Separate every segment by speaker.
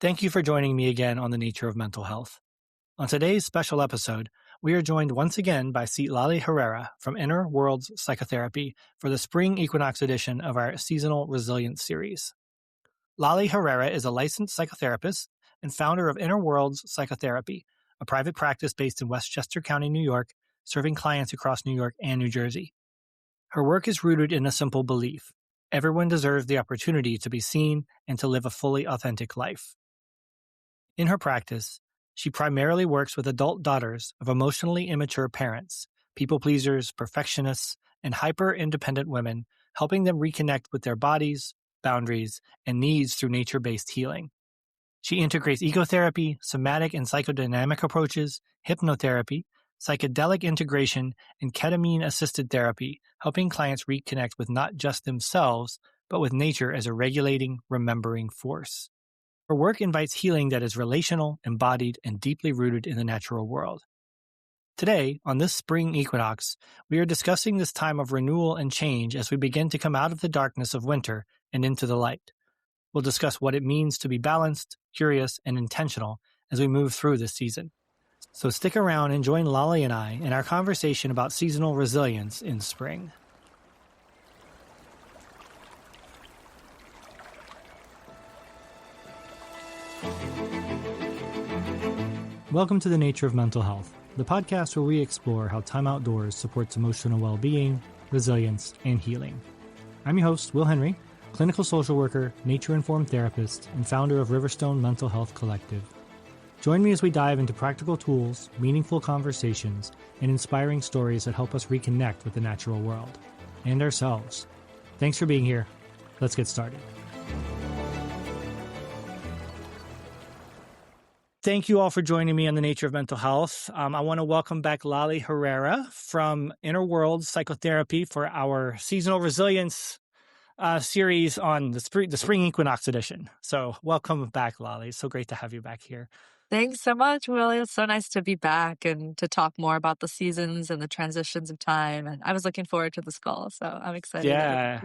Speaker 1: Thank you for joining me again on the nature of mental health. On today's special episode, we are joined once again by Citlali Herrera from Inner Worlds Psychotherapy for the Spring Equinox edition of our Seasonal Resilience series. Lali Herrera is a licensed psychotherapist and founder of Inner Worlds Psychotherapy, a private practice based in Westchester County, New York, serving clients across New York and New Jersey. Her work is rooted in a simple belief: everyone deserves the opportunity to be seen and to live a fully authentic life. In her practice, she primarily works with adult daughters of emotionally immature parents, people-pleasers, perfectionists, and hyper-independent women, helping them reconnect with their bodies, boundaries, and needs through nature-based healing. She integrates ecotherapy, somatic and psychodynamic approaches, hypnotherapy, psychedelic integration, and ketamine-assisted therapy, helping clients reconnect with not just themselves, but with nature as a regulating, remembering force. Her work invites healing that is relational, embodied, and deeply rooted in the natural world. Today, on this spring equinox, we are discussing this time of renewal and change as we begin to come out of the darkness of winter and into the light. We'll discuss what it means to be balanced, curious, and intentional as we move through this season. So stick around and join Lali and I in our conversation about seasonal resilience in spring. Welcome to The Nature of Mental Health, the podcast where we explore how time outdoors supports emotional well-being, resilience, and healing. I'm your host, Will Henry, clinical social worker, nature-informed therapist, and founder of Riverstone Mental Health Collective. Join me as we dive into practical tools, meaningful conversations, and inspiring stories that help us reconnect with the natural world and ourselves. Thanks for being here. Let's get started. Thank you all for joining me on the nature of mental health. I want to welcome back Lali Herrera from Inner Worlds Psychotherapy for our seasonal resilience series on the spring equinox edition. So welcome back, Lali. It's so great to have you back here.
Speaker 2: Thanks so much, Willie. It's so nice to be back and to talk more about the seasons and the transitions of time. And I was looking forward to this call, so I'm excited.
Speaker 1: Yeah,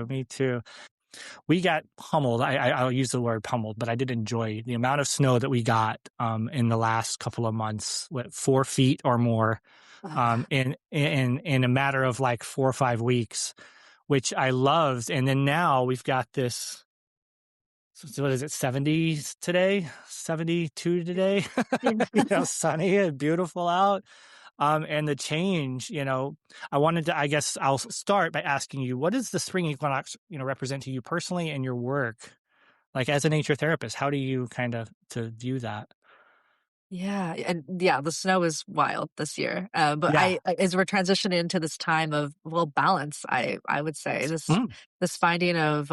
Speaker 1: me too. We got pummeled. I'll use the word pummeled, but I did enjoy the amount of snow that we got in the last couple of months, 4 feet or more, in a matter of like 4 or 5 weeks, which I loved. And then now we've got this. So what is it? 70s today, 72 today. Sunny and beautiful out. And the change, I guess I'll start by asking you, what does the spring equinox, represent to you personally and your work? Like as a nature therapist, how do you kind of to view that?
Speaker 2: Yeah. And the snow is wild this year. But as we're transitioning into this time of, balance, I would say this finding of,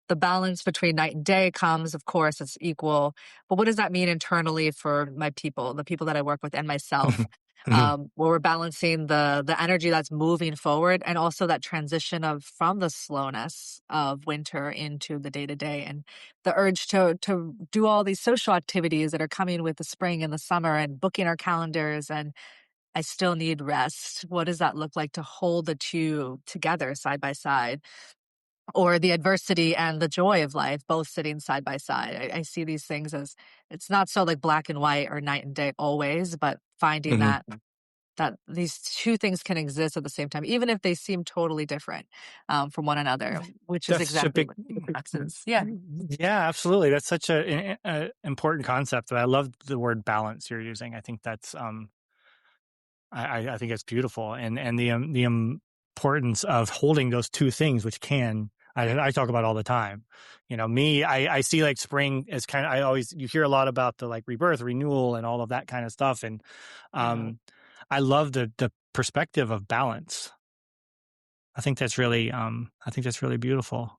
Speaker 2: the balance between night and day comes, of course, it's equal. But what does that mean internally for my people, the people that I work with and myself? Where we're balancing the energy that's moving forward and also that transition from the slowness of winter into the day to day and the urge to do all these social activities that are coming with the spring and the summer and booking our calendars. And I still need rest. What does that look like to hold the two together side by side? Or the adversity and the joy of life, both sitting side by side. I see these things as, it's not so like black and white or night and day always, but finding that these two things can exist at the same time, even if they seem totally different from one another, which is exactly what Equinox is. Yeah.
Speaker 1: Yeah, absolutely. That's such an important concept. I love the word balance you're using. I think that's, I think it's beautiful. And the importance of holding those two things, which I talk about all the time. I see like spring as kind of, you hear a lot about the like rebirth, renewal, and all of that kind of stuff. And I love the perspective of balance. I think that's really beautiful.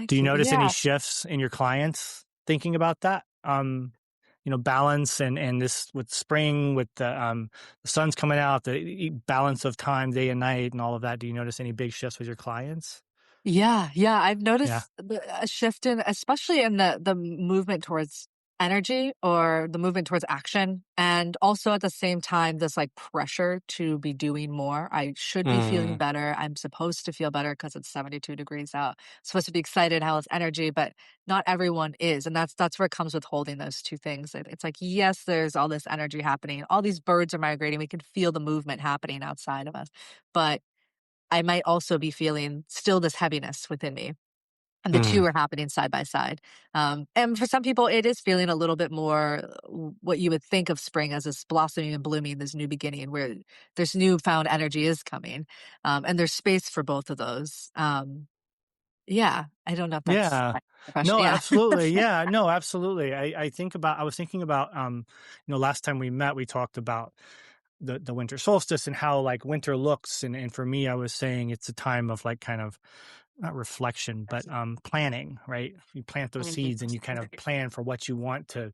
Speaker 1: Do you notice any shifts in your clients thinking about that? Balance and this with spring, with the sun's coming out, the balance of time, day and night, and all of that. Do you notice any big shifts with your clients?
Speaker 2: Yeah. I've noticed a shift in, especially in the movement towards energy or the movement towards action. And also at the same time, this like pressure to be doing more. I should be feeling
Speaker 1: Mm,
Speaker 2: better. I'm supposed to feel better because it's 72 degrees out. Supposed to be excited, how it's energy, but not everyone is. And that's where it comes with holding those two things. It's like, yes, there's all this energy happening. All these birds are migrating. We can feel the movement happening outside of us. But I might also be feeling still this heaviness within me. And the
Speaker 1: mm.
Speaker 2: two are happening side by side. And for some people, it is feeling a little bit more what you would think of spring as this blossoming and blooming, this new beginning where there's newfound energy is coming. And there's space for both of those. Yeah, I don't know if that's
Speaker 1: Yeah.
Speaker 2: the question.
Speaker 1: No,
Speaker 2: Yeah.
Speaker 1: absolutely. Yeah, no, absolutely. I was thinking about, last time we met, we talked about the winter solstice and how like winter looks. And for me, I was saying it's a time of like kind of not reflection, but planning, right? You plant those
Speaker 2: Mhm.
Speaker 1: seeds and you kind of plan for what you want to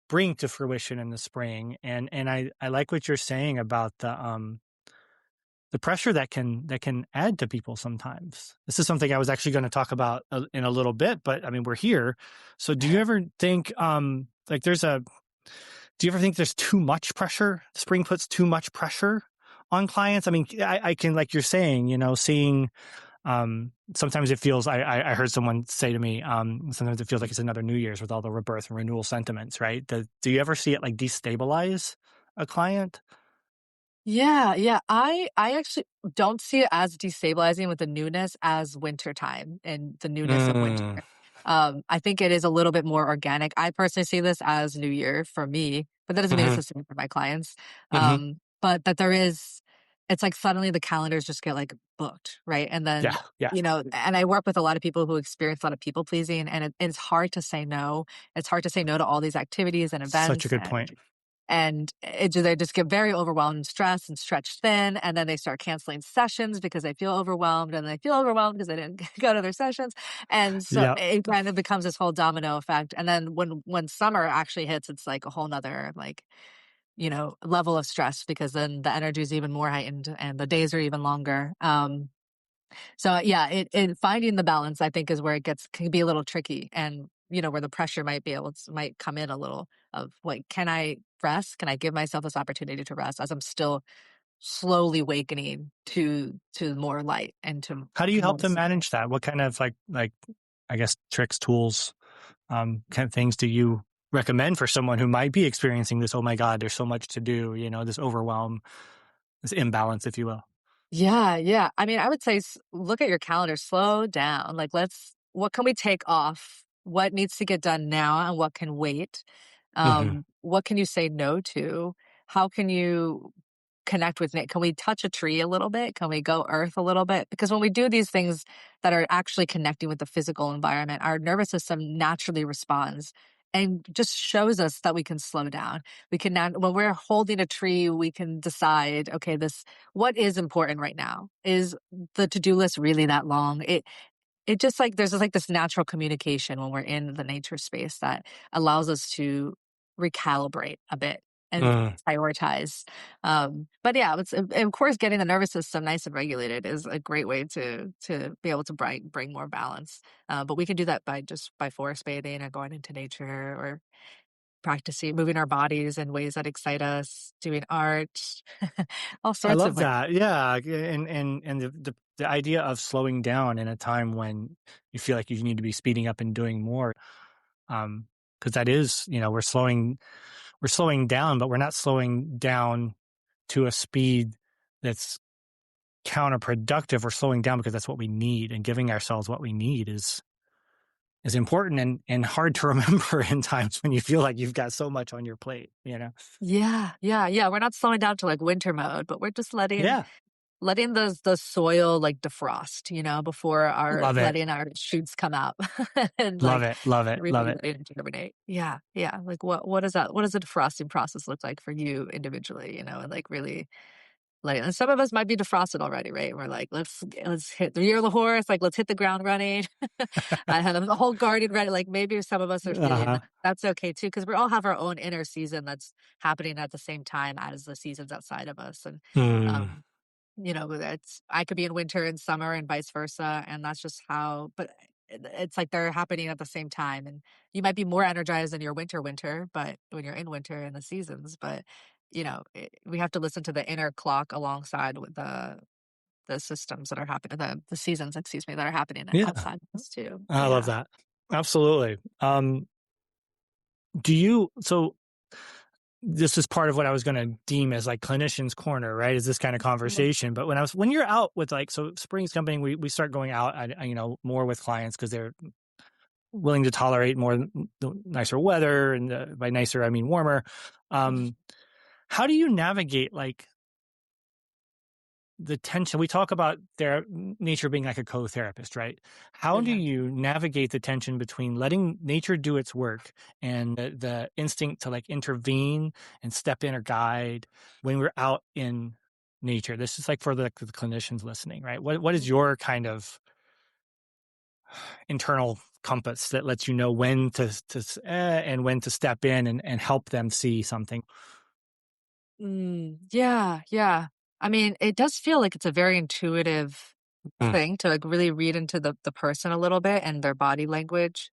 Speaker 1: bring to fruition in the spring. And I like what you're saying about the pressure that can add to people sometimes. This is something I was actually going to talk about in a little bit, but I mean, we're here. So do you ever think like do you ever think there's too much pressure? Spring puts too much pressure on clients. I mean, I can, like you're saying, seeing sometimes it feels, I heard someone say to me, sometimes it feels like it's another New Year's with all the rebirth and renewal sentiments, right? Do you ever see it like destabilize a client?
Speaker 2: Yeah, yeah. I actually don't see it as destabilizing with the newness as wintertime and the newness of winter.
Speaker 1: Mm,
Speaker 2: I think it is a little bit more organic. I personally see this as New Year for me, but that doesn't mean it's
Speaker 1: hmm
Speaker 2: the same for my clients.
Speaker 1: hmm
Speaker 2: But that there is, it's like suddenly the calendars just get like booked, right? And
Speaker 1: Yeah,
Speaker 2: then,
Speaker 1: yeah.
Speaker 2: and I work with a lot of people who experience a lot of people pleasing, and it's hard to say no. It's hard to say no to all these activities and
Speaker 1: Such a
Speaker 2: events
Speaker 1: good point.
Speaker 2: and they just get very overwhelmed and stressed and stretched thin, and then they start canceling sessions because they feel overwhelmed, and they feel overwhelmed because they didn't go to their sessions, and so
Speaker 1: Yeah.
Speaker 2: it kind of becomes this whole domino effect, and then when summer actually hits, it's like a whole nother, like, level of stress because then the energy is even more heightened and the days are even longer. So yeah, it finding the balance, I think, is where it can be a little tricky, and where the pressure might come in a little of like, can I rest? Can I give myself this opportunity to rest as I'm still slowly awakening to more light and
Speaker 1: How do you
Speaker 2: to more
Speaker 1: help them
Speaker 2: sun?
Speaker 1: manage that? What kind of like I guess tricks, tools, kind of things do you recommend for someone who might be experiencing this? Oh my God, there's so much to do. This overwhelm, this imbalance, if you will.
Speaker 2: Yeah, yeah. I mean, I would say look at your calendar, slow down. Like, what can we take off? What needs to get done now and what can wait?
Speaker 1: Hmm
Speaker 2: What can you say no to? How can you connect with Can we touch a tree a little bit? Can we go earth a little bit? Because when we do these things that are actually connecting with the physical environment, our nervous system naturally responds and just shows us that we can slow down. We can now, when we're holding a tree, we can decide, okay, what is important right now? Is the to-do list really that long? It just like there's just like this natural communication when we're in the nature space that allows us to recalibrate a bit and
Speaker 1: Mm.
Speaker 2: prioritize. But yeah, of course, getting the nervous system nice and regulated is a great way to be able to bring more balance. But we can do that by forest bathing or going into nature or practicing moving our bodies in ways that excite us, doing art, all
Speaker 1: I
Speaker 2: sorts of
Speaker 1: love
Speaker 2: ways.
Speaker 1: that. Yeah, and the idea of slowing down in a time when you feel like you need to be speeding up and doing more, because that is, we're slowing down, but we're not slowing down to a speed that's counterproductive. We're slowing down because that's what we need, and giving ourselves what we need is important and hard to remember in times when you feel like you've got so much on your plate.
Speaker 2: Yeah, yeah, yeah. We're not slowing down to like winter mode, but we're just
Speaker 1: Yeah,
Speaker 2: letting the soil like defrost, before our
Speaker 1: love it,
Speaker 2: letting our shoots come out and
Speaker 1: love
Speaker 2: like
Speaker 1: it, love it, love
Speaker 2: really
Speaker 1: it.
Speaker 2: letting it germinate. Yeah, yeah. Like what is that? What does the defrosting process look like for you individually? And like really and some of us might be defrosted already, right? We're like, let's hit the year of the horse, like let's hit the ground running. I had the whole garden ready. Like maybe some of us are feeling
Speaker 1: Uh-huh.
Speaker 2: that. That's okay too, because we all have our own inner season that's happening at the same time as the seasons outside of us. And
Speaker 1: Hmm.
Speaker 2: that's I could be in winter and summer and vice versa, and that's just how. But it's like they're happening at the same time. And you might be more energized in your winter, but when you're in winter in the seasons, but we have to listen to the inner clock alongside with the systems that are happening, the seasons, excuse me, that are happening
Speaker 1: Yeah.
Speaker 2: outside of us too.
Speaker 1: I love that. Absolutely. So this is part of what I was going to deem as like clinician's corner, right? Is this kind of conversation. But when you're out with so spring's coming, we start going out, more with clients because they're willing to tolerate more the nicer weather. And by nicer, I mean warmer. How do you navigate like the tension? We talk about their nature being like a co-therapist, right? How do you navigate the tension between letting nature do its work and the instinct to like intervene and step in or guide when we're out in nature? This is like for the clinicians listening, right? What is your kind of internal compass that lets you know when to and when to step in and help them see something?
Speaker 2: Yeah. I mean, it does feel like it's a very intuitive thing to like really read into the person a little bit and their body language.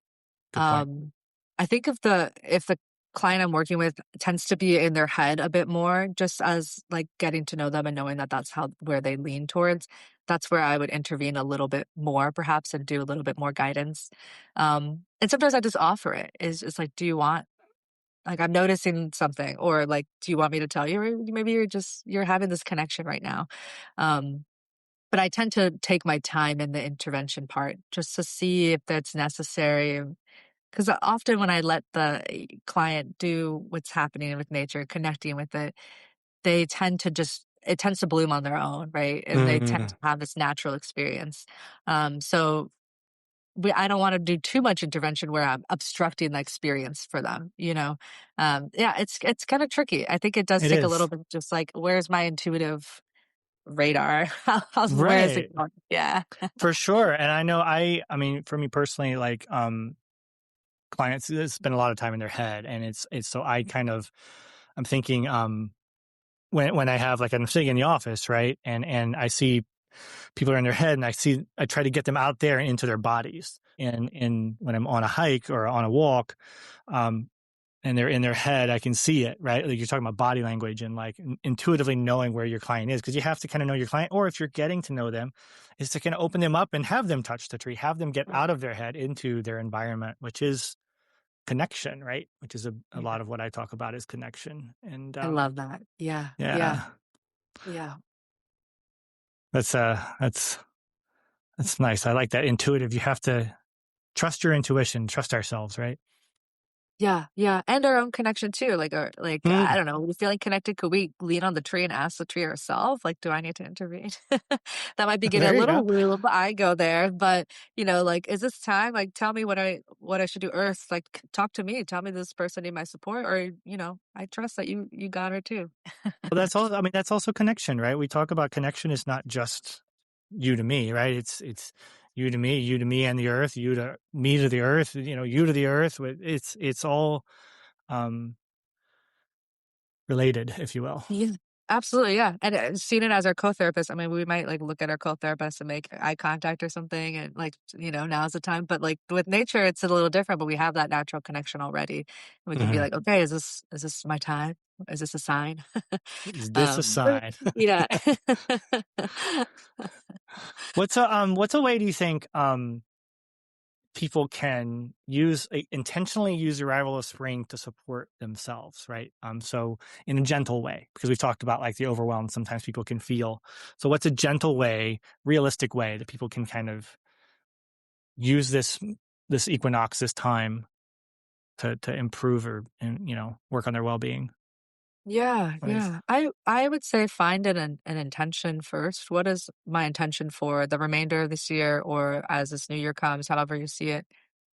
Speaker 1: Good point.
Speaker 2: I think if the client I'm working with tends to be in their head a bit more, just as like getting to know them and knowing that that's where they lean towards, that's where I would intervene a little bit more perhaps and do a little bit more guidance. And sometimes I just offer it. It's like, do you want, like, I'm noticing something, or like, do you want me to tell you? Or maybe you're having this connection right now. But I tend to take my time in the intervention part just to see if that's necessary. Because often when I let the client do what's happening with nature, connecting with it, it tends to bloom on their own, right? And they tend to have this natural experience. So I don't want to do too much intervention where I'm obstructing the experience for them, Yeah, it's kind of tricky. I think it does take a little bit just like, where's my intuitive radar? Where is it going? Yeah.
Speaker 1: For sure. And I know I mean, for me personally, like, clients spend a lot of time in their head, and it's so I'm thinking, when I have like, I'm sitting in the office, right? And I see people are in their head, and I try to get them out there and into their bodies. And when I'm on a hike or on a walk, and they're in their head, I can see it, right? Like you're talking about body language and like intuitively knowing where your client is, because you have to kind of know your client, or if you're getting to know them, is to kind of open them up and have them touch the tree, have them get out of their head into their environment, which is connection, right? Which is a lot of what I talk about is connection. And
Speaker 2: I love that. Yeah.
Speaker 1: That's nice. I like that intuitive. You have to trust your intuition, trust ourselves, right?
Speaker 2: Yeah, and our own connection too. Like, I don't know, we feeling connected. Could we lean on the tree and ask the tree ourselves? Like, do I need to intervene? That might be getting a little woo, but I go there. But like, is this time? Like, tell me what I should do. Earth, like, talk to me. Tell me this person need my support, or I trust that you got her too.
Speaker 1: Well, that's all. I mean, that's also connection, right? We talk about connection is not just you to me, right? It's you to me and the earth, you to me to the earth, you to the earth. It's all related, if you will.
Speaker 2: Yeah, absolutely. Yeah. And seeing it as our co-therapist, I mean, we might like look at our co-therapist and make eye contact or something. And like, now's the time. But like with nature, it's a little different, but we have that natural connection already. And we can be like, okay, is this my time? Is this a sign?
Speaker 1: Is this a sign?
Speaker 2: Yeah.
Speaker 1: What's a way do you think people can intentionally use the arrival of spring to support themselves, right? So in a gentle way, because we've talked about like the overwhelm sometimes people can feel. So what's a gentle way, realistic way that people can kind of use this equinox, this time to improve and work on their well-being?
Speaker 2: Yeah. I would say find an intention first. What is my intention for the remainder of this year, or as this new year comes, however you see it?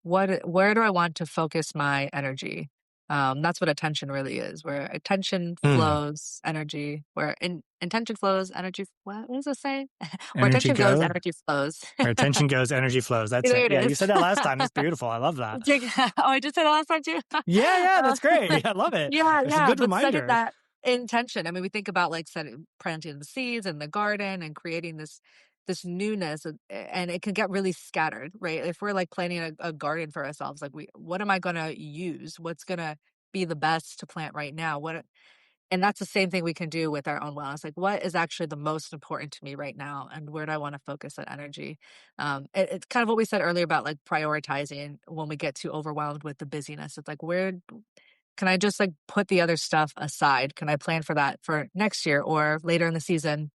Speaker 2: Where do I want to focus my energy? That's what attention really is, where attention flows energy, where intention flows energy. What is it saying? Where attention goes, energy flows.
Speaker 1: Where attention goes, energy flows. That's
Speaker 2: There
Speaker 1: it.
Speaker 2: it
Speaker 1: Yeah,
Speaker 2: is.
Speaker 1: you said that last time. It's beautiful. I love that.
Speaker 2: Oh, I just said it last time too.
Speaker 1: Yeah, that's great. I love it. It's a good
Speaker 2: But
Speaker 1: reminder.
Speaker 2: setting that intention. I mean, we think about like planting the seeds in the garden and creating this this newness, and it can get really scattered, right? If we're like planning a garden for ourselves, like what am I going to use? What's going to be the best to plant right now? And that's the same thing we can do with our own wellness. Like, what is actually the most important to me right now, and where do I want to focus that energy? It's kind of what we said earlier about like prioritizing when we get too overwhelmed with the busyness. It's like, where can I just like put the other stuff aside? Can I plan for that for next year or later in the season?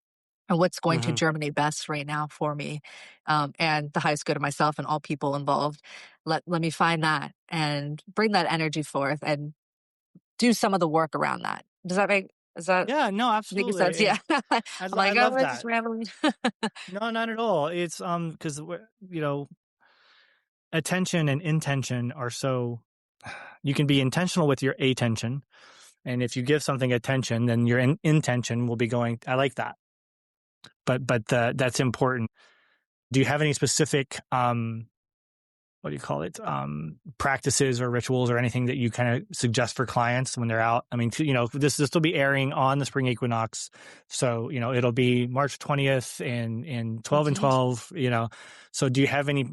Speaker 2: And what's going to
Speaker 1: Hmm.
Speaker 2: germinate best right now for me, and the highest good of myself and all people involved. Let me find that and bring that energy forth and do some of the work around that. Does that
Speaker 1: Yeah, no,
Speaker 2: make
Speaker 1: absolutely.
Speaker 2: sense? Yeah.
Speaker 1: And
Speaker 2: I'm
Speaker 1: I
Speaker 2: like, oh,
Speaker 1: love
Speaker 2: we're just
Speaker 1: that.
Speaker 2: rambling.
Speaker 1: No, not at all. It's because attention and intention are so, you can be intentional with your attention, and if you give something attention, then your intention will be going, I like that. That's important. Do you have any specific what do you call it, practices or rituals or anything that you kind of suggest for clients when they're out? I mean, this will be airing on the spring equinox, so it'll be March 20th in 12 and
Speaker 2: Mhm.
Speaker 1: 12. So do you have any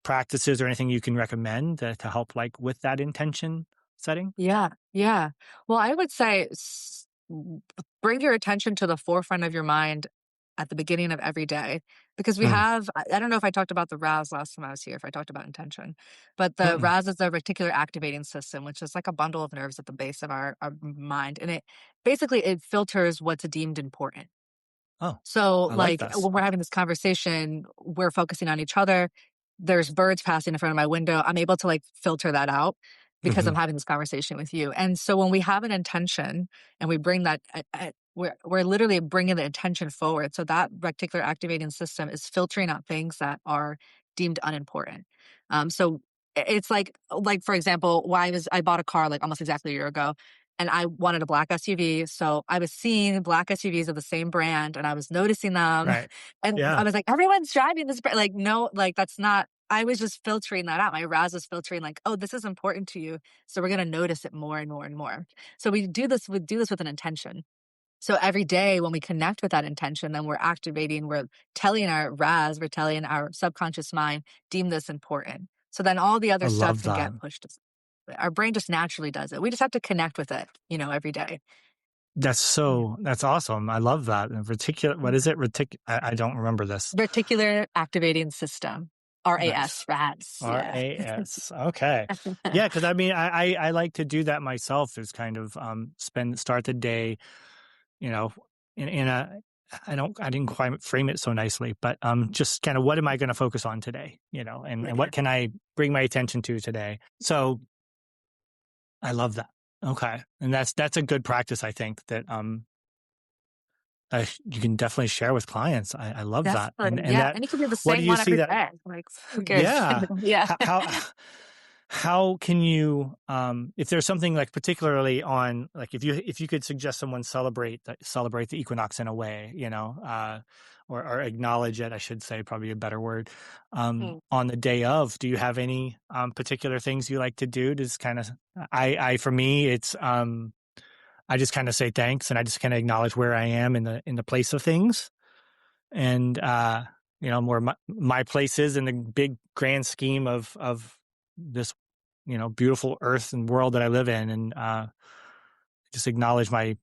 Speaker 1: practices or anything you can recommend to help like with that intention setting?
Speaker 2: Yeah, yeah. Well, I would say bring your attention to the forefront of your mind at the beginning of every day, because we
Speaker 1: Mm,
Speaker 2: have, I don't know if I talked about the RAS last time I was here, if I talked about intention, but the
Speaker 1: mm-mm.
Speaker 2: RAS is the reticular activating system, which is like a bundle of nerves at the base of our mind. And it basically, it filters what's deemed important.
Speaker 1: Oh,
Speaker 2: So,
Speaker 1: I like
Speaker 2: like,
Speaker 1: this.
Speaker 2: when we're having this conversation, we're focusing on each other. There's birds passing in front of my window. I'm able to like filter that out because
Speaker 1: Hmm.
Speaker 2: I'm having this conversation with you. And so when we have an intention and we bring that, we're literally bringing the intention forward. So that reticular activating system is filtering out things that are deemed unimportant. So it's like for example, why I bought a car like almost exactly a year ago, and I wanted a black SUV. So I was seeing black SUVs of the same brand and I was noticing them.
Speaker 1: Right.
Speaker 2: And I
Speaker 1: Yeah.
Speaker 2: was like, everyone's driving this brand. Like, no, like that's not, I was just filtering that out. My RAS was filtering like, oh, this is important to you. So we're going to notice it more and more and more. So we do this with an intention. So every day when we connect with that intention, then we're telling our RAS, we're telling our subconscious mind, deem this important. So then all the
Speaker 1: I
Speaker 2: other stuff
Speaker 1: love
Speaker 2: can
Speaker 1: that.
Speaker 2: get pushed. Our brain just naturally does it. We just have to connect with it, every day. Yeah.
Speaker 1: That's awesome. I love that. And what is it? I don't remember this.
Speaker 2: Reticular activating system, RAS,
Speaker 1: Nice.
Speaker 2: RAS. Yeah.
Speaker 1: RAS. Okay. Yeah, because I mean, I like to do that myself. Is kind of start the day, you know, in a. I didn't quite frame it so nicely, but just kind of what am I going to focus on today, and what
Speaker 2: Yeah.
Speaker 1: can I bring my attention to today? So I love that. Okay, and that's a good practice. I think that you can definitely share with clients. I love that, and
Speaker 2: Definitely.
Speaker 1: and
Speaker 2: Yeah.
Speaker 1: that.
Speaker 2: And you can do the
Speaker 1: What do
Speaker 2: same
Speaker 1: you
Speaker 2: one
Speaker 1: see
Speaker 2: every
Speaker 1: that?
Speaker 2: day. Like, who cares?
Speaker 1: Yeah.
Speaker 2: Yeah.
Speaker 1: How can you if there's something like particularly on like if you could suggest someone celebrate the equinox in a way, or acknowledge it, I should say, probably a better word,
Speaker 2: Mm.
Speaker 1: on the day of, do you have any particular things you like to do to just kind of I for me it's I just kind of say thanks and I just kind of acknowledge where I am in the place of things, and more my place is in the big grand scheme of this beautiful earth and world that I live in, and just acknowledge my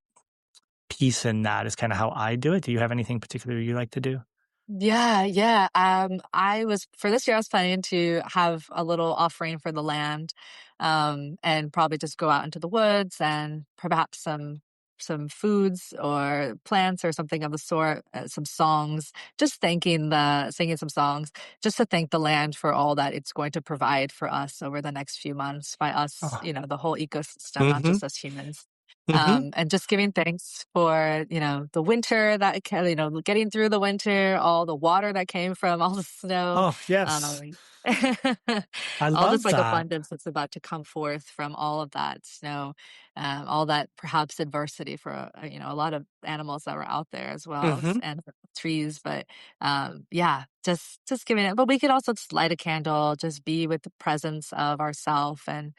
Speaker 1: peace in that is kind of how I do it. Do you have anything particular you like to do?
Speaker 2: Yeah, yeah. I was for this year I was planning to have a little offering for the land, and probably just go out into the woods and perhaps some foods or plants or something of the sort, some songs, just singing some songs, just to thank the land for all that it's going to provide for us over the next few months by us,
Speaker 1: Oh.
Speaker 2: the whole ecosystem, not
Speaker 1: Mm-hmm.
Speaker 2: just us humans.
Speaker 1: Mm-hmm.
Speaker 2: And just giving thanks for, the winter getting through the winter, all the water that came from all the snow,
Speaker 1: Oh, yes.
Speaker 2: um,
Speaker 1: I
Speaker 2: all this
Speaker 1: love
Speaker 2: like
Speaker 1: that.
Speaker 2: abundance that's about to come forth from all of that snow, all that perhaps adversity for, a lot of animals that were out there as well
Speaker 1: Mm-hmm.
Speaker 2: and trees. But, yeah, just giving it, but we could also just light a candle, just be with the presence of ourself and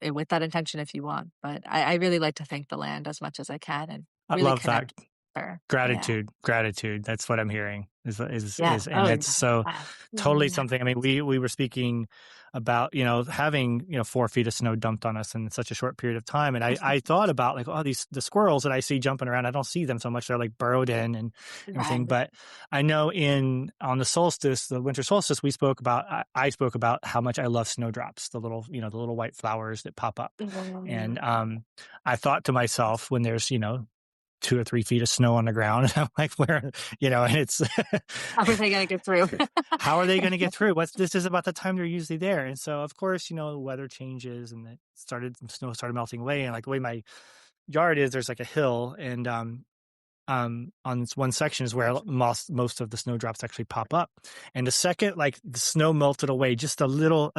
Speaker 2: with that intention if you want. But I really like to thank the land as much as I can and
Speaker 1: I
Speaker 2: really
Speaker 1: love that.
Speaker 2: connect. Yeah.
Speaker 1: Gratitude. That's what I'm hearing
Speaker 2: Yeah.
Speaker 1: and
Speaker 2: Oh,
Speaker 1: it's
Speaker 2: yeah.
Speaker 1: so totally
Speaker 2: Yeah.
Speaker 1: something. I mean, we were speaking about, having, 4 feet of snow dumped on us in such a short period of time. And I thought about like, oh, the squirrels that I see jumping around, I don't see them so much. They're like burrowed in and everything.
Speaker 2: Right.
Speaker 1: But I know on the solstice, the winter solstice, I spoke about how much I love snowdrops, the little white flowers that pop up. And, I thought to myself when there's, 2 or 3 feet of snow on the ground. And I'm like, where, and it's
Speaker 2: How are they going to get through?
Speaker 1: how are they going to get through? This is about the time they're usually there. And so, of course, the weather changes and snow started melting away. And like the way my yard is, there's like a hill. And, on this one section is where most of the snowdrops actually pop up. And the second, like the snow melted away, just a little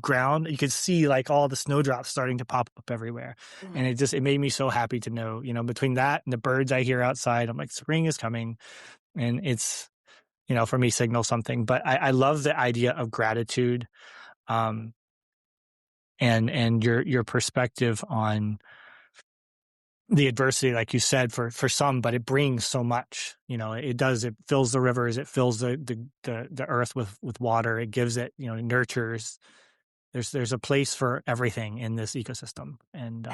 Speaker 1: ground, you could see like all the snowdrops starting to pop up everywhere. And it made me so happy to know, between that and the birds I hear outside, I'm like, spring is coming. And it's, for me, signal something. But I love the idea of gratitude, and your perspective on the adversity, like you said, for some, but it brings so much. It fills the rivers, it fills the earth with water, it gives it, it nurtures. There's a place for everything in this ecosystem. And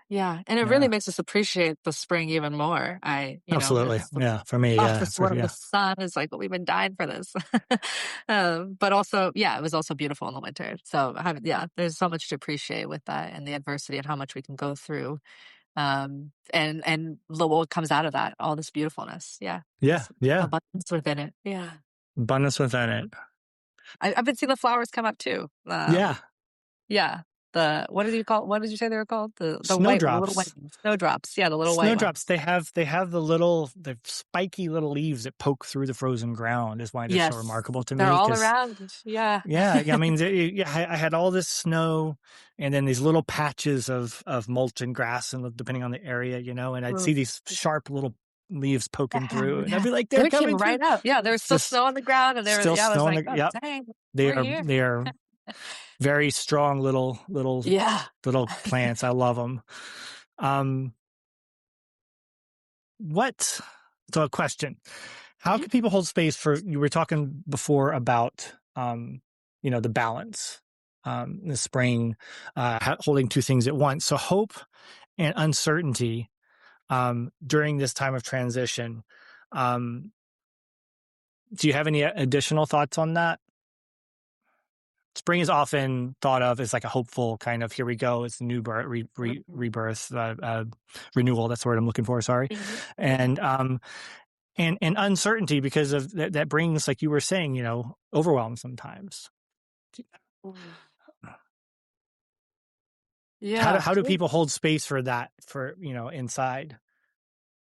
Speaker 2: Yeah. And it really makes us appreciate the spring even more.
Speaker 1: Absolutely. For me,
Speaker 2: the sun is like, we've been dying for this. But also, it was also beautiful in the winter. So there's so much to appreciate with that and the adversity and how much we can go through. And what comes out of that, all this beautifulness.
Speaker 1: Yeah.
Speaker 2: Abundance within it. Yeah.
Speaker 1: Abundance within it.
Speaker 2: I've been seeing the flowers come up too.
Speaker 1: Yeah.
Speaker 2: What did you say they were called? The
Speaker 1: snowdrops.
Speaker 2: Little snowdrops. Yeah, the little
Speaker 1: snowdrops.
Speaker 2: white ones.
Speaker 1: They have the spiky little leaves that poke through the frozen ground. Is why they're so remarkable to me.
Speaker 2: They're all around. Yeah.
Speaker 1: I mean, I had all this snow, and then these little patches of mulch and grass, and depending on the area, and I'd see these sharp little leaves poking through, and I'd be like, "They're coming
Speaker 2: right
Speaker 1: through."
Speaker 2: up. Yeah, there was still snow on the ground, and
Speaker 1: still snow on the
Speaker 2: ground. Dang,
Speaker 1: they are very strong little plants. I love them. So a question: how can people hold space for? You were talking before about the balance, the spring, holding two things at once. So hope and uncertainty during this time of transition. Do you have any additional thoughts on that? Spring is often thought of as like a hopeful kind of, here we go, it's a new rebirth, renewal. That's the word I'm looking for. Sorry. And uncertainty, because of that brings, like you were saying, overwhelm sometimes.
Speaker 2: Yeah.
Speaker 1: How do people hold space for that, inside,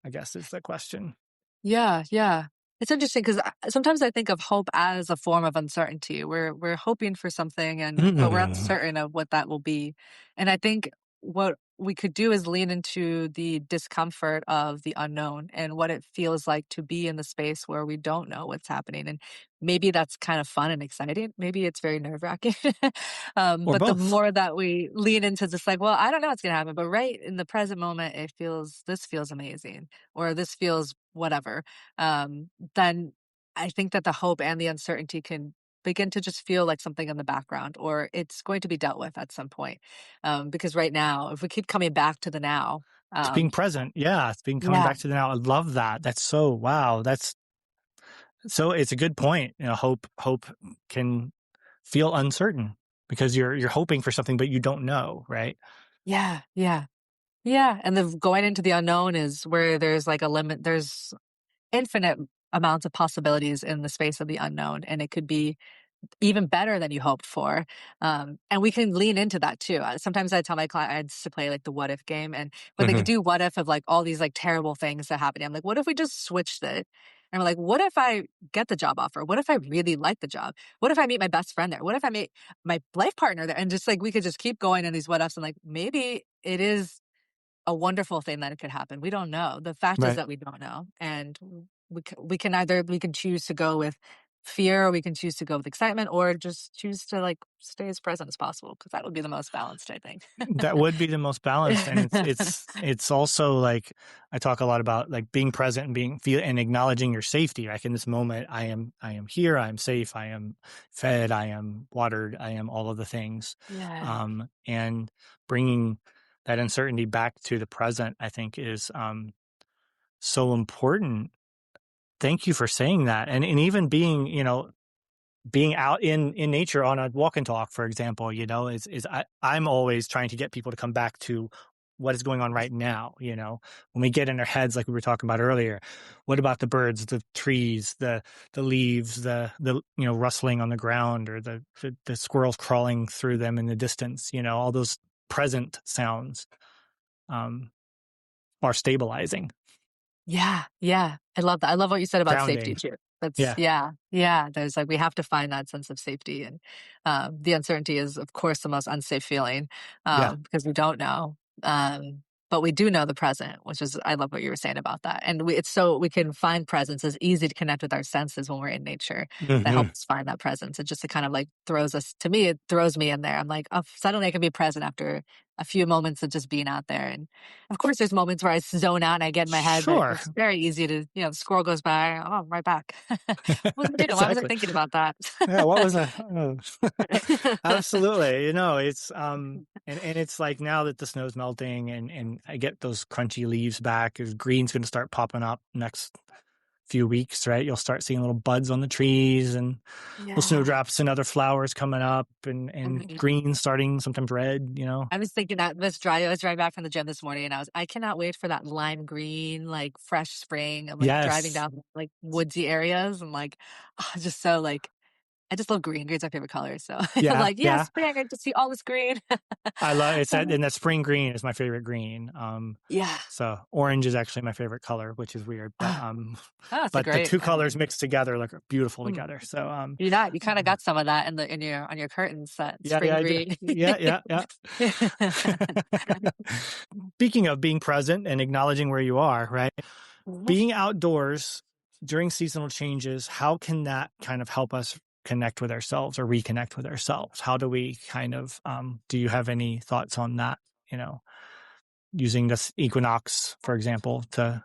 Speaker 1: I guess is the question.
Speaker 2: Yeah. It's interesting because sometimes I think of hope as a form of uncertainty. We're hoping for something, but we're uncertain of what that will be. And I think what we could do is lean into the discomfort of the unknown and what it feels like to be in the space where we don't know what's happening. And maybe that's kind of fun and exciting. Maybe it's very nerve-wracking. But both. The more that we lean into just like, well, I don't know what's going to happen, but right in the present moment, this feels amazing, or this feels whatever. Then I think that the hope and the uncertainty can begin to just feel like something in the background, or it's going to be dealt with at some point. Because right now, if we keep coming back to the now,
Speaker 1: it's being present. Yeah. It's being coming back to the now. I love that. That's so, wow. So it's a good point. Hope can feel uncertain because you're hoping for something, but you don't know. Right.
Speaker 2: Yeah. And the going into the unknown is where there's like a limit. There's infinite amounts of possibilities in the space of the unknown, and it could be even better than you hoped for. And we can lean into that too. Sometimes I tell my clients to play like the what if game, and when they do what if of like all these like terrible things that happen, I'm like, what if we just switched it? And we're like, what if I get the job offer? What if I really like the job? What if I meet my best friend there? What if I meet my life partner there? And just like, we could just keep going in these what ifs, and like, maybe it is a wonderful thing that it could happen. We don't know. The fact is that we don't know. And we can choose to go with fear, or we can choose to go with excitement, or just choose to like stay as present as possible, because that would be the most balanced, I think.
Speaker 1: That would be the most balanced, and it's also like I talk a lot about like being present and and acknowledging your safety. Like in this moment, I am here, I am safe, I am fed, I am watered, I am all of the things,
Speaker 2: Yeah.
Speaker 1: and bringing that uncertainty back to the present, I think, is so important. Thank you for saying that, and even being out in nature on a walk and talk, for example, I'm always trying to get people to come back to what is going on right now. When we get in our heads, like we were talking about earlier, what about the birds, the trees, the leaves, the rustling on the ground, or the squirrels crawling through them in the distance, all those present sounds um, are stabilizing,
Speaker 2: Yeah, yeah. I love that. I love what you said about safety
Speaker 1: grounding.
Speaker 2: too. That's
Speaker 1: Yeah.
Speaker 2: yeah, yeah. There's like we have to find that sense of safety, and the uncertainty is, of course, the most unsafe feeling,
Speaker 1: Yeah.
Speaker 2: because we don't know. But we do know the present, which is I love what you were saying about that. And it's so we can find presence. It's easy to connect with our senses when we're in nature. That
Speaker 1: Hmm.
Speaker 2: helps find that presence. It kind of like throws us. To me, it throws me in there. I'm like, oh, suddenly I can be present after a few moments of just being out there. And of course, there's moments where I zone out and I get in my head, but
Speaker 1: Sure.
Speaker 2: it's very easy to, the squirrel goes by, oh, I'm right back. What was I doing? Why was I
Speaker 1: Exactly.
Speaker 2: thinking about that?
Speaker 1: Yeah, what was that? Oh. Absolutely. It's and it's like now that the snow's melting and I get those crunchy leaves back, green's going to start popping up next few weeks, right? You'll start seeing little buds on the trees and little
Speaker 2: Yeah.
Speaker 1: snowdrops and other flowers coming up and
Speaker 2: Mhm.
Speaker 1: green starting, sometimes red.
Speaker 2: I was thinking that I was driving back from the gym this morning and I cannot wait for that lime green, like fresh spring. I'm like driving
Speaker 1: Yes.
Speaker 2: down like woodsy areas and like, just so like, I just love green. Green's my favorite color. So I'm
Speaker 1: Yeah,
Speaker 2: like, yeah,
Speaker 1: yeah.
Speaker 2: spring. I get to see all this green.
Speaker 1: I love it's that, and that spring green is my favorite green.
Speaker 2: Yeah.
Speaker 1: So orange is actually my favorite color, which is weird, but
Speaker 2: Oh, that's a
Speaker 1: but the
Speaker 2: great.
Speaker 1: two colors mixed together look beautiful together. So
Speaker 2: You kinda got some of that in your on your curtains, that
Speaker 1: yeah,
Speaker 2: spring
Speaker 1: I do.
Speaker 2: green.
Speaker 1: Yeah, yeah, yeah. Speaking of being present and acknowledging where you are, right?
Speaker 2: Mhm.
Speaker 1: Being outdoors during seasonal changes, how can that kind of help us connect with ourselves or reconnect with ourselves? How do we kind of, do you have any thoughts on that? You know, using this equinox, for example, to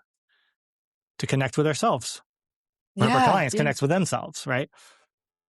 Speaker 1: connect with ourselves. Our
Speaker 2: Yeah,
Speaker 1: clients
Speaker 2: yeah.
Speaker 1: connect with themselves, right?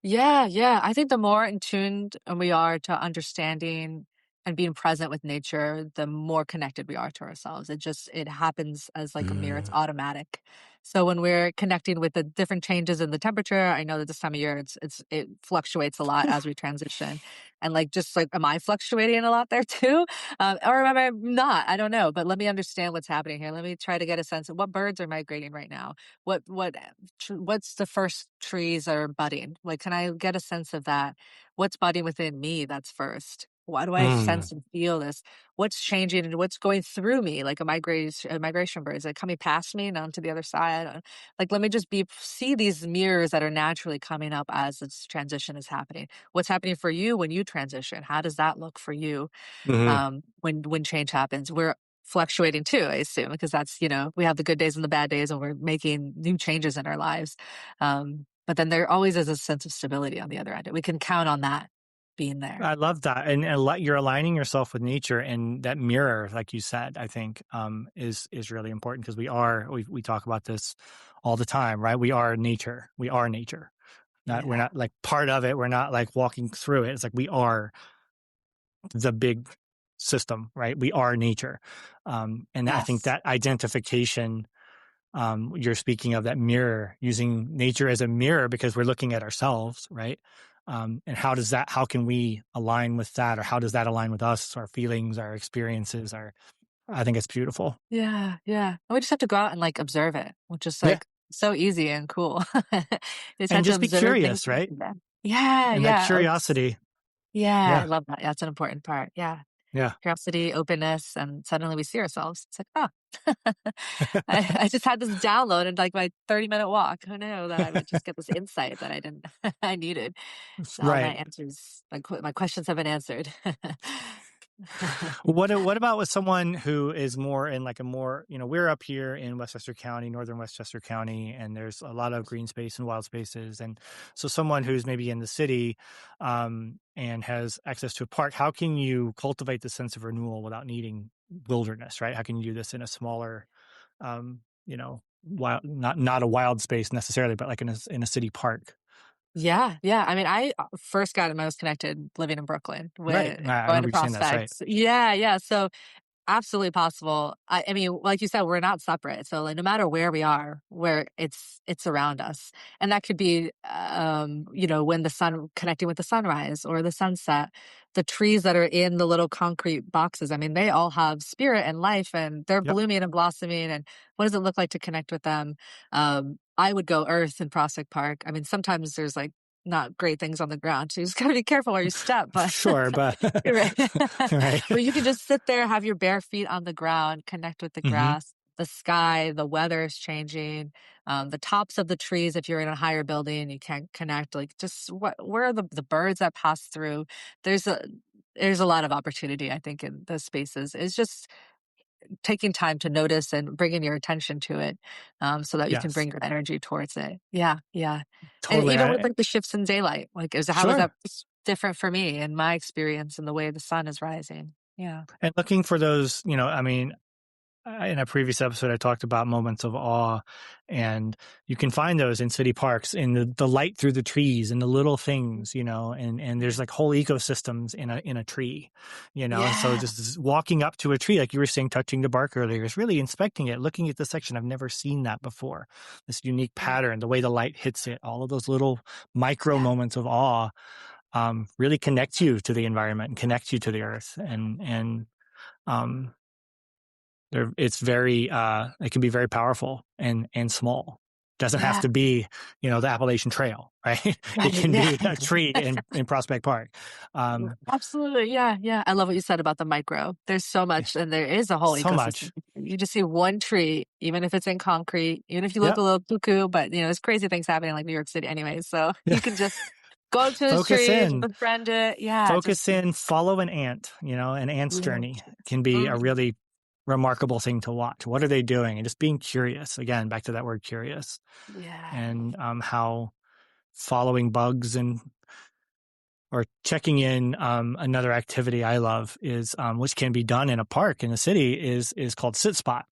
Speaker 2: Yeah, yeah. I think the more in tuned we are to understanding and being present with nature, the more connected we are to ourselves. It happens as like a mirror. It's
Speaker 1: Mm.
Speaker 2: automatic. So when we're connecting with the different changes in the temperature, I know that this time of year it fluctuates a lot as we transition. And like just like am I fluctuating a lot there too? Or am I not? I don't know. But let me understand what's happening here. Let me try to get a sense of what birds are migrating right now. What's the first trees that are budding? Like, can I get a sense of that? What's budding within me that's first? Why do I
Speaker 1: Mm.
Speaker 2: sense and feel this? What's changing and what's going through me? Like a migration bird, is it coming past me and onto the other side? Like, let me just see these mirrors that are naturally coming up as this transition is happening. What's happening for you when you transition? How does that look for you?
Speaker 1: Hmm.
Speaker 2: When change happens. We're fluctuating too, I assume, because that's, we have the good days and the bad days and we're making new changes in our lives. But then there always is a sense of stability on the other end. We can count on that being there.
Speaker 1: I love that, and you're aligning yourself with nature, and that mirror, like you said, I think is really important because we talk about this all the time, right? We are nature. We are nature. Not We're
Speaker 2: Yeah.
Speaker 1: not like part of it. We're not like walking through it. It's like we are the big system, right? We are nature, and I think
Speaker 2: Yes.
Speaker 1: that identification. You're speaking of that mirror, using nature as a mirror because we're looking at ourselves, right? And how can we align with that, or how does that align with us, our feelings, our experiences, I think it's beautiful.
Speaker 2: Yeah. Yeah. And we just have to go out and like observe it, which is
Speaker 1: Yeah.
Speaker 2: like so easy and cool. You just have
Speaker 1: And
Speaker 2: to
Speaker 1: just be
Speaker 2: observe things.
Speaker 1: curious, right?
Speaker 2: Yeah.
Speaker 1: And that
Speaker 2: Yeah.
Speaker 1: curiosity.
Speaker 2: Yeah. I
Speaker 1: Yeah.
Speaker 2: love that. Yeah, that's an important part. Yeah.
Speaker 1: Yeah.
Speaker 2: Curiosity, openness, and suddenly we see ourselves. It's like, oh, I just had this download in like my 30-minute walk. Who knew that I would just get this insight that I didn't, I needed. All my
Speaker 1: Right.
Speaker 2: answers, my questions have been answered.
Speaker 1: What about with someone who is more in like a more, we're up here in Westchester County, northern Westchester County, and there's a lot of green space and wild spaces. And so someone who's maybe in the city and has access to a park, how can you cultivate the sense of renewal without needing wilderness, right? How can you do this in a smaller, wild, not a wild space necessarily, but like in a city park?
Speaker 2: Yeah, yeah. I mean, I first got most connected living in Brooklyn
Speaker 1: Right.
Speaker 2: with
Speaker 1: I
Speaker 2: going to
Speaker 1: remember you saying that's right.
Speaker 2: Prospects. Yeah, yeah. So absolutely possible. I mean, like you said, we're not separate. So like no matter where we are, where it's around us. And that could be when the sun connecting with the sunrise or the sunset, the trees that are in the little concrete boxes. I mean, they all have spirit and life and they're
Speaker 1: Yep.
Speaker 2: blooming and blossoming. And what does it look like to connect with them? I would go earth in Prospect Park. I mean, sometimes there's like not great things on the ground. So you just gotta be careful where you step, but
Speaker 1: Sure, but
Speaker 2: right.
Speaker 1: right.
Speaker 2: But you can just sit there, have your bare feet on the ground, connect with the
Speaker 1: Hmm.
Speaker 2: grass, the sky, the weather is changing, the tops of the trees. If you're in a higher building, you can't connect. Like, just where are the birds that pass through? There's a there's a lot of opportunity, I think, in those spaces. It's just taking time to notice and bringing your attention to it, so that you can
Speaker 1: Yes,
Speaker 2: bring your energy towards it. Yeah, yeah. And
Speaker 1: totally.
Speaker 2: even with like the shifts in daylight, like how is that
Speaker 1: Sure.
Speaker 2: different for me in my experience and the way the sun is rising? Yeah.
Speaker 1: And looking for those, I mean, in a previous episode, I talked about moments of awe, and you can find those in city parks, in the light through the trees and the little things, and there's like whole ecosystems in a tree, so
Speaker 2: Yeah.
Speaker 1: just walking up to a tree, like you were saying, touching the bark earlier, is really inspecting it, looking at the section. I've never seen that before. This unique
Speaker 2: Yeah.
Speaker 1: pattern, the way the light hits it, all of those little micro
Speaker 2: Yeah.
Speaker 1: moments of awe really connect you to the environment and connect you to the earth. And um, it's very, it can be very powerful and small. Doesn't have
Speaker 2: Yeah.
Speaker 1: to be, the Appalachian Trail, right? It
Speaker 2: Right.
Speaker 1: can
Speaker 2: Yeah.
Speaker 1: be a tree in Prospect Park.
Speaker 2: Absolutely. Yeah. Yeah. I love what you said about the micro. There's so
Speaker 1: Yeah,
Speaker 2: much, and there is a whole
Speaker 1: so
Speaker 2: ecosystem.
Speaker 1: much.
Speaker 2: You just see one tree, even if it's in concrete, even if you look
Speaker 1: Yep.
Speaker 2: a little cuckoo, but there's crazy things happening like New York City anyway. So
Speaker 1: Yeah.
Speaker 2: you can just go up to this
Speaker 1: Focus
Speaker 2: tree,
Speaker 1: in,
Speaker 2: befriend it. Yeah.
Speaker 1: focus
Speaker 2: Just,
Speaker 1: in, follow an ant, an ant's
Speaker 2: yeah.
Speaker 1: journey can be a
Speaker 2: Mhm.
Speaker 1: really remarkable thing to watch. What are they doing? And just being curious, again, back to that word curious,
Speaker 2: Yeah.
Speaker 1: and how following bugs and or checking in. Another activity I love is, which can be done in a park in the city, is called sit spot,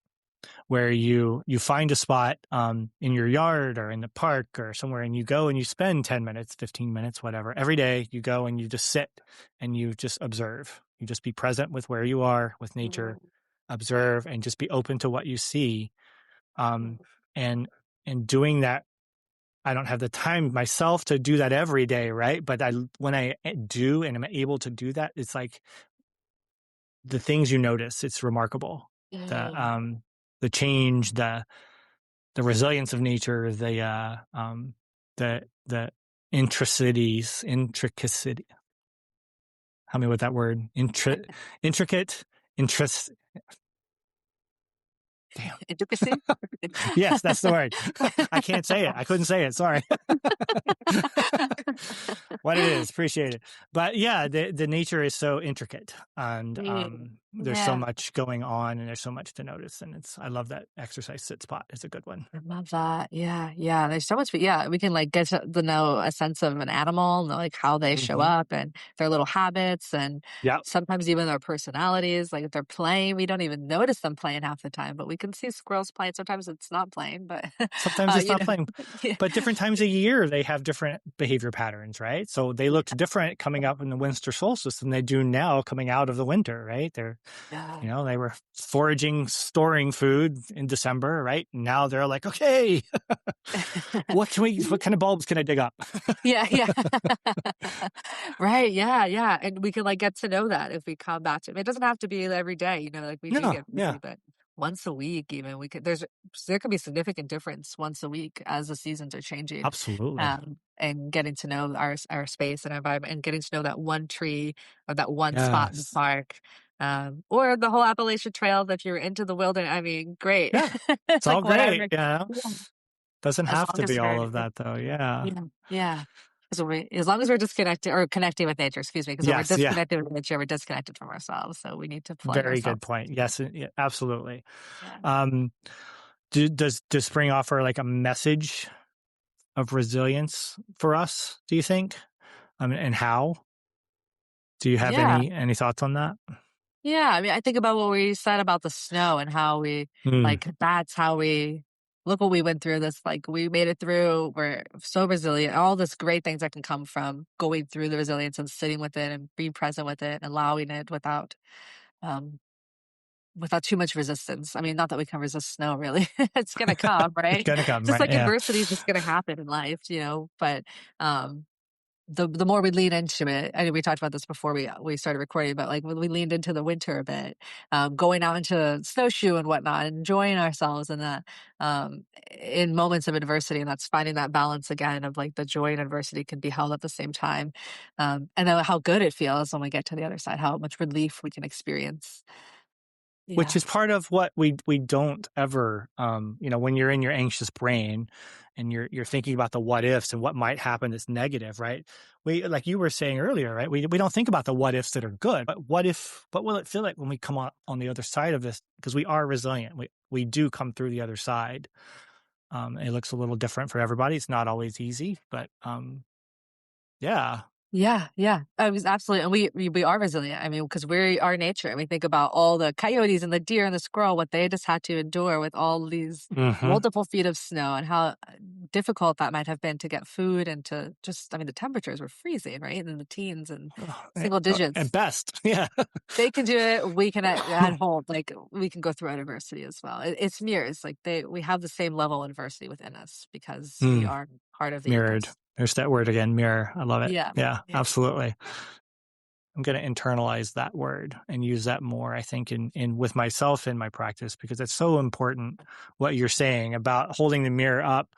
Speaker 1: where you find a spot in your yard or in the park or somewhere, and you go and you spend 10 minutes, 15 minutes, whatever. Every day you go and you just sit and you just observe. You just be present with where you are with nature, observe, and just be open to what you see. Um, and and doing that, I don't have the time myself to do that every day, right? But when I do and I'm able to do that, it's like the things you notice. It's remarkable. The
Speaker 2: Mm.
Speaker 1: the change, the resilience of nature, the intricacity. Help me with that word. Intricate, interest. Damn.
Speaker 2: Intricacy?
Speaker 1: Yes, that's the word. I can't say it. I couldn't say it. Sorry. What it is, appreciate it. But yeah, the nature is so intricate, and
Speaker 2: Mm.
Speaker 1: there's so
Speaker 2: Yeah.
Speaker 1: much going on, and there's so much to notice. And I love that exercise sit spot. It's a good one.
Speaker 2: I love that. Yeah, yeah. There's so much, but yeah, we can like get to know a sense of an animal and like how they show
Speaker 1: Hmm.
Speaker 2: up and their little habits and
Speaker 1: Yep.
Speaker 2: sometimes even their personalities. Like if they're playing, we don't even notice them playing half the time, but we can see squirrels playing. Sometimes it's not playing, but
Speaker 1: Sometimes it's
Speaker 2: you
Speaker 1: not
Speaker 2: know,
Speaker 1: playing,
Speaker 2: yeah,
Speaker 1: but different times a year they have different behavior patterns, right? So they looked different coming up in the winter solstice than they do now coming out of the winter, right?
Speaker 2: yeah.
Speaker 1: They were foraging, storing food in December, right? Now they're like, okay, what kind of bulbs can I dig up?
Speaker 2: Yeah, yeah. Right, yeah, yeah, and we can, like, get to know that if we come back to it. It doesn't have to be every day, like, we do
Speaker 1: No,
Speaker 2: get busy,
Speaker 1: yeah,
Speaker 2: but once a week even, there could be significant difference once a week as the seasons are changing,
Speaker 1: absolutely.
Speaker 2: and getting to know our space and our environment and getting to know that one tree or that one spot in the
Speaker 1: Yes.
Speaker 2: park, or the whole Appalachian Trail if you're into the wilderness. I mean, great.
Speaker 1: Yeah. It's
Speaker 2: It's like
Speaker 1: all great.
Speaker 2: whatever. Yeah,
Speaker 1: Doesn't
Speaker 2: as
Speaker 1: have
Speaker 2: long
Speaker 1: to
Speaker 2: as
Speaker 1: be all
Speaker 2: you're
Speaker 1: of that though. Yeah.
Speaker 2: yeah, yeah. As long as we're disconnected or connecting with nature, excuse me, because when we're
Speaker 1: Yes, yeah.
Speaker 2: disconnected with nature, we're disconnected from ourselves. So we need to plug
Speaker 1: Very good
Speaker 2: ourselves.
Speaker 1: point. Yes, yeah, absolutely.
Speaker 2: Yeah.
Speaker 1: Um, does spring offer like a message of resilience for us, do you think? And how? Do you have
Speaker 2: Yeah.
Speaker 1: any thoughts on that?
Speaker 2: Yeah. I mean, I think about what we said about the snow and how
Speaker 1: Mm.
Speaker 2: that's how we look what we went through this. Like, we made it through. We're so resilient. All this great things that can come from going through the resilience and sitting with it and being present with it and allowing it um, without too much resistance. I mean, not that we can resist snow, really. It's gonna come,
Speaker 1: It's
Speaker 2: right?
Speaker 1: gonna come,
Speaker 2: Just
Speaker 1: right?
Speaker 2: like
Speaker 1: Yeah.
Speaker 2: adversity is just gonna happen in life, but, um, the more we lean into it, I mean, we talked about this before we started recording, but, like, when we leaned into the winter a bit, going out into snowshoe and whatnot, and enjoying ourselves in that, in moments of adversity, and that's finding that balance again of, like, the joy and adversity can be held at the same time, and then how good it feels when we get to the other side, how much relief we can experience.
Speaker 1: Which
Speaker 2: Yeah.
Speaker 1: is part of what we don't ever, when you're in your anxious brain and you're thinking about the what ifs and what might happen that's negative, right? We, like you were saying earlier, right? We don't think about the what ifs that are good, but what will it feel like when we come on the other side of this? Because we are resilient. We do come through the other side. It looks a little different for everybody. It's not always easy, but yeah.
Speaker 2: Yeah, yeah. I was absolutely, and we are resilient. I mean, because we are nature, and we think about all the coyotes and the deer and the squirrel, what they just had to endure with all these
Speaker 1: Hmm.
Speaker 2: multiple feet of snow, and how difficult that might have been to get food and to just, I mean, the temperatures were freezing, right? In the teens and single
Speaker 1: At
Speaker 2: digits.
Speaker 1: best, yeah.
Speaker 2: They can do it. We can at home, like, we can go through adversity as well. It's mirrors. Like, we have the same level of adversity within us because we
Speaker 1: Mm,
Speaker 2: are part of the
Speaker 1: mirrored.
Speaker 2: ecosystem.
Speaker 1: There's that word again, mirror. I love it.
Speaker 2: Yeah,
Speaker 1: Yeah,
Speaker 2: yeah,
Speaker 1: absolutely. I'm going to internalize that word and use that more, I think, in with myself in my practice, because it's so important what you're saying about holding the mirror up,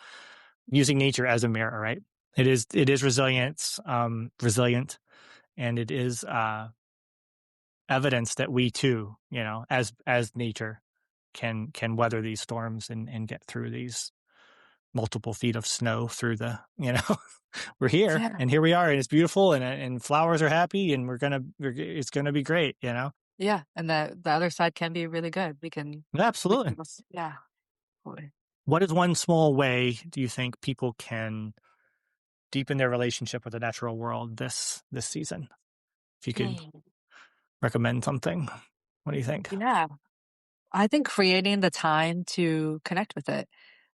Speaker 1: using nature as a mirror, right? It is resilient, and it is evidence that we too, as nature can weather these storms and get through these multiple feet of snow through we're here,
Speaker 2: yeah.
Speaker 1: and here we are, and it's beautiful, and flowers are happy, and it's gonna be great.
Speaker 2: Yeah, and the other side can be really good. We
Speaker 1: Absolutely.
Speaker 2: can just, yeah, totally.
Speaker 1: What is one small way do you think people can deepen their relationship with the natural world this season? If you could
Speaker 2: Mm.
Speaker 1: recommend something, what do you think?
Speaker 2: Yeah, I think creating the time to connect with it,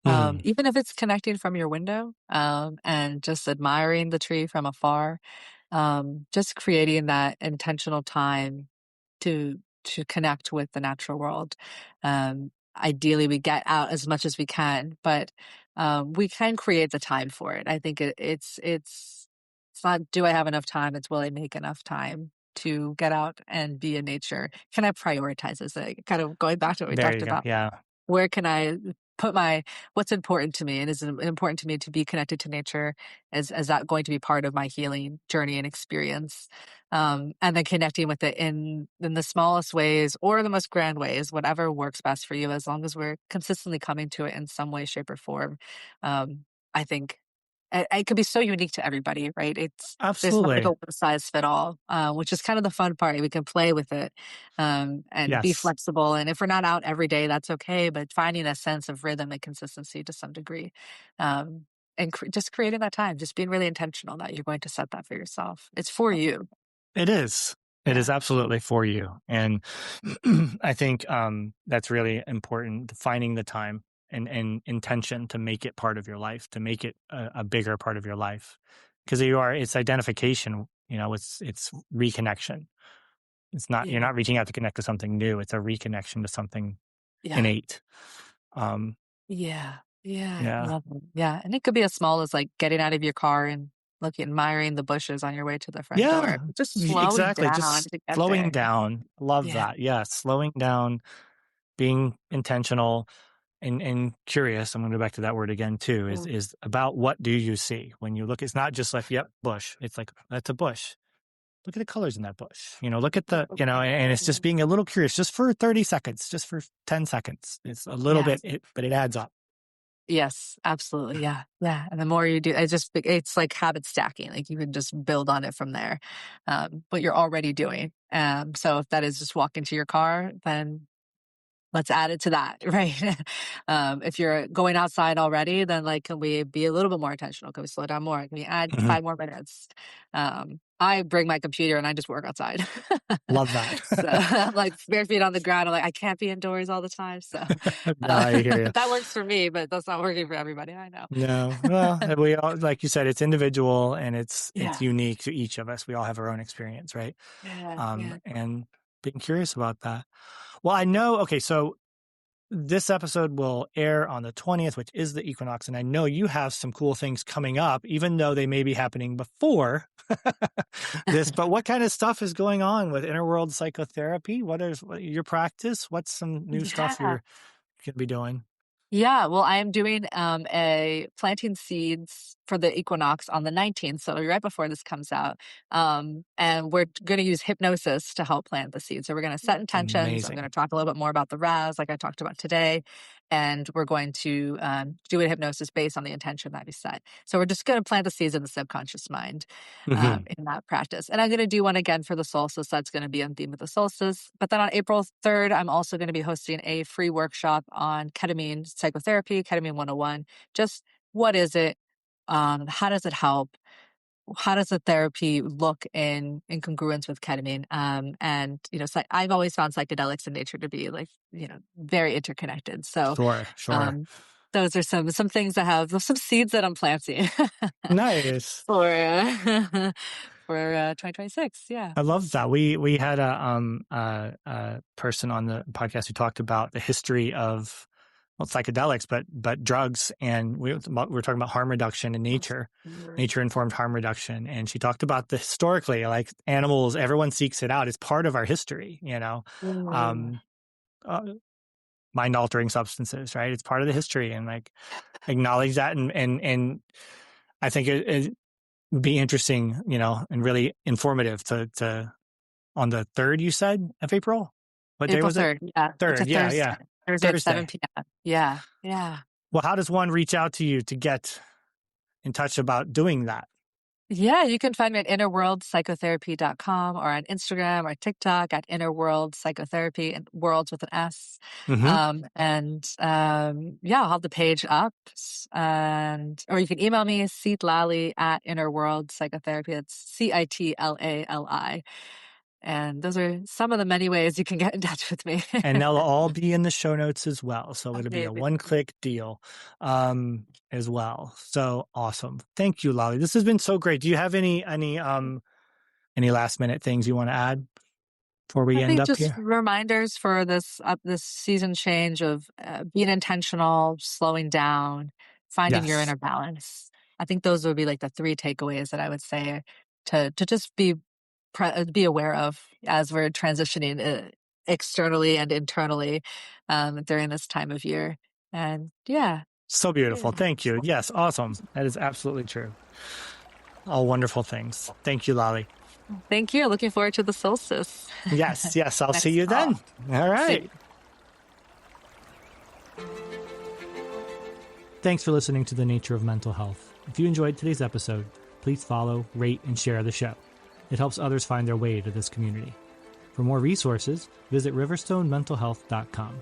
Speaker 1: Mm,
Speaker 2: even if it's connecting from your window, and just admiring the tree from afar, just creating that intentional time to connect with the natural world. Ideally, we get out as much as we can, but we can create the time for it. I think it's not, do I have enough time? It's, will I make enough time to get out and be in nature? Can I prioritize this? Kind of going back to what we
Speaker 1: there
Speaker 2: talked
Speaker 1: you go.
Speaker 2: about.
Speaker 1: Yeah.
Speaker 2: Where can I put what's important to me? And is it important to me to be connected to nature? Is that going to be part of my healing journey and experience? And then connecting with it in the smallest ways or the most grand ways, whatever works best for you, as long as we're consistently coming to it in some way, shape, or form. I think it could be so unique to everybody, right? There's not like a
Speaker 1: Absolutely.
Speaker 2: one size fit all, which is kind of the fun part. We can play with it, and be
Speaker 1: Yes.
Speaker 2: flexible. And if we're not out every day, that's okay. But finding a sense of rhythm and consistency to some degree, and just creating that time, just being really intentional that you're going to set that for yourself. It's for you.
Speaker 1: It is. It is
Speaker 2: Yeah.
Speaker 1: absolutely for you. And I think that's really important, finding the time and intention to make it part of your life, to make it a bigger part of your life. Because it's identification, it's reconnection. It's not, you're
Speaker 2: Yeah.
Speaker 1: not reaching out to connect to something new. It's a reconnection to something
Speaker 2: Yeah.
Speaker 1: innate. Um,
Speaker 2: Yeah. Yeah. I
Speaker 1: yeah.
Speaker 2: love it. Yeah. And it could be as small as like getting out of your car and admiring the bushes on your way to the front
Speaker 1: Yeah,
Speaker 2: door. Just slowing
Speaker 1: exactly.
Speaker 2: down
Speaker 1: Just
Speaker 2: to get
Speaker 1: slowing
Speaker 2: there.
Speaker 1: down. Love
Speaker 2: Yeah.
Speaker 1: that. Yeah. Slowing down, being intentional, and curious. I'm going to go back to that word again too. Is
Speaker 2: Mm.
Speaker 1: is about, what do you see when you look? It's not just like, yep, bush. It's like, that's a bush. Look at the colors in that bush. Look at and it's just being a little curious, just for 30 seconds, just for 10 seconds. It's a little
Speaker 2: Yeah.
Speaker 1: bit, but it adds up.
Speaker 2: Yes, absolutely. Yeah. Yeah. And the more you do, it's like habit stacking. Like you can just build on it from there. What you're already doing. So if that is just walk into your car, then let's add it to that, right? If you're going outside already, then like, can we be a little bit more intentional? Can we slow down more? Can we add 5 more minutes? I bring my computer and I just work outside.
Speaker 1: Love that.
Speaker 2: So I'm like bare feet on the ground. I'm like, I can't be indoors all the time. So
Speaker 1: No, I hear you.
Speaker 2: that works for me, but that's not working for everybody. I know.
Speaker 1: No, well, we all, like you said, it's individual and it's
Speaker 2: Yeah.
Speaker 1: unique to each of us. We all have our own experience, right?
Speaker 2: Yeah.
Speaker 1: And being curious about that. Well, I know. Okay, so this episode will air on the 20th, which is the Equinox, and I know you have some cool things coming up, even though they may be happening before this. But what kind of stuff is going on with Inner World Psychotherapy? What your practice? What's some new stuff you're going to be doing?
Speaker 2: Yeah, well, I am doing a planting seeds for the equinox on the 19th, so right before this comes out. And we're going to use hypnosis to help plant the seeds. So we're going to set intentions. I'm
Speaker 1: Amazing.
Speaker 2: going to talk a little bit more about the RAS, like I talked about today, and we're going to do a hypnosis based on the intention that we set. So we're just going to plant the seeds in the subconscious mind in that practice. And I'm going to do one again for the solstice. That's going to be on theme with the solstice. But then on April 3rd, I'm also going to be hosting a free workshop on ketamine psychotherapy, ketamine 101. Just what is it? How does it help? How does the therapy look in congruence with ketamine? And, I've always found psychedelics in nature to be like, very interconnected. So
Speaker 1: Sure.
Speaker 2: Those are some things that have some seeds that I'm planting.
Speaker 1: Nice.
Speaker 2: For 2026. Yeah.
Speaker 1: I love that. We had a person on the podcast who talked about the history of psychedelics, but drugs, and we were talking about harm reduction in nature, nature-informed harm reduction, and she talked about the historically, like animals, everyone seeks it out. It's part of our history, mind-altering substances, right? It's part of the history, and like acknowledge that, and I think it'd be interesting, and really informative to on the 3rd, you said, of April. What day was
Speaker 2: 3rd,
Speaker 1: it?
Speaker 2: yeah.
Speaker 1: 3rd, yeah.
Speaker 2: Thursday at 7 p.m. Yeah.
Speaker 1: Well, how does one reach out to you to get in touch about doing that?
Speaker 2: Yeah, you can find me at innerworldpsychotherapy.com or on Instagram or TikTok at innerworldpsychotherapy, and worlds with an S. I'll have the page up, or you can email me, Citlali at innerworldpsychotherapy. It's Citlali. And those are some of the many ways you can get in touch with me.
Speaker 1: And they'll all be in the show notes as well. So it'll be a one-click deal as well. So awesome. Thank you, Lali. This has been so great. Do you have any last-minute things you want to add before we end up here?
Speaker 2: Just reminders for this season change of being intentional, slowing down, finding your inner balance. I think those would be like the 3 takeaways that I would say to just be aware of as we're transitioning externally and internally during this time of year. And
Speaker 1: so beautiful. Thank you. Yes, awesome. That is absolutely true. All wonderful things. Thank you, Lali.
Speaker 2: Thank you. Looking forward to the solstice.
Speaker 1: Yes. I'll see you then. All right. Thanks for listening to The Nature of Mental Health. If you enjoyed today's episode, please follow, rate, and share the show. It helps others find their way to this community. For more resources, visit riverstonementalhealth.com.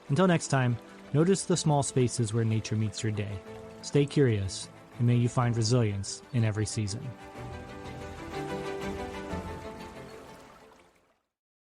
Speaker 1: Until next time, notice the small spaces where nature meets your day. Stay curious, and may you find resilience in every season.